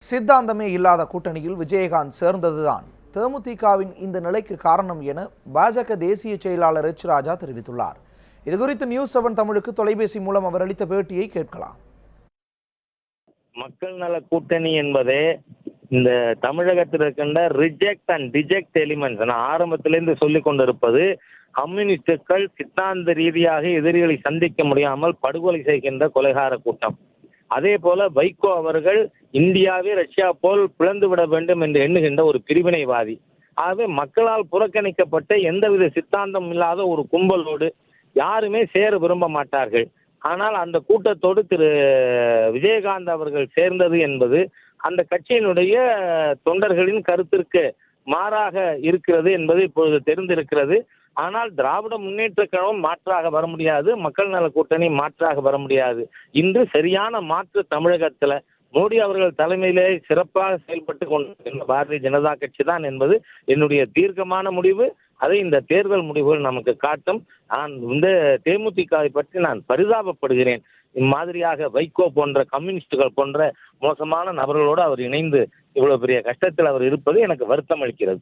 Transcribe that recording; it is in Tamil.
சித்தாந்தமே இல்லாத கூட்டணியில் விஜயகாந்த் சேர்ந்ததுதான் தேமுதிகவின் இந்த நிலைக்கு காரணம் என பாஜக தேசிய செயலாளர் எச் ராஜா தெரிவித்துள்ளார். இதுகுறித்து நியூஸ் 7 தமிழுக்கு தொலைபேசி மூலம் அவர் அளித்த பேட்டியை கேட்கலாம். மக்கள் நல கூட்டணி என்பதே இந்த தமிழகத்தில் இருக்கின்ற ரிஜெக்ட் அண்ட் டிஜெக்ட் எலிமெண்ட்ஸ், நான் ஆரம்பத்திலிருந்து சொல்லிக் கொண்டிருப்பது, கம்யூனிஸ்டுகள் சித்தாந்த ரீதியாக எதிரிகளை சந்திக்க முடியாமல் படுகொலை செய்கின்ற கொலைகார கூட்டம். அதே போல வைகோ அவர்கள் இந்தியாவை ரஷ்யா போல் பிளந்து விட வேண்டும் என்று எண்ணுகின்ற ஒரு பிரிவினைவாதி. ஆகவே மக்களால் புறக்கணிக்கப்பட்ட எந்தவித சித்தாந்தம் இல்லாத ஒரு கும்பலோடு யாருமே சேர விரும்ப மாட்டார்கள். ஆனால் அந்த கூட்டத்தோடு திரு விஜயகாந்த் அவர்கள் சேர்ந்தது என்பது அந்த கட்சியினுடைய தொண்டர்களின் கருத்திற்கு மாறாக இருக்கிறது என்பது இப்பொழுது தெரிந்திருக்கிறது. ஆனால் திராவிட முன்னேற்ற கழகம் மாற்றாக வர முடியாது, மக்கள் நல கூட்டணி மாற்றாக வர முடியாது. இன்று சரியான மாற்று தமிழகத்தில் மோடி அவர்கள் தலைமையிலே சிறப்பாக செயல்பட்டு கொண்டிருக்கின்ற பாரதிய ஜனதா கட்சி தான் என்பது என்னுடைய தீர்க்கமான முடிவு. அதை இந்த தேர்தல் முடிவுகள் நமக்கு காட்டும். நான் இந்த தேமுதிகவை பற்றி நான் பரிதாபப்படுகிறேன். இம்மாதிரியாக வைகோ போன்ற கம்யூனிஸ்டுகள் போன்ற மோசமான நபர்களோடு அவர் இணைந்து இவ்வளவு பெரிய கஷ்டத்தில் அவர் இருப்பது எனக்கு வருத்தம் அளிக்கிறது.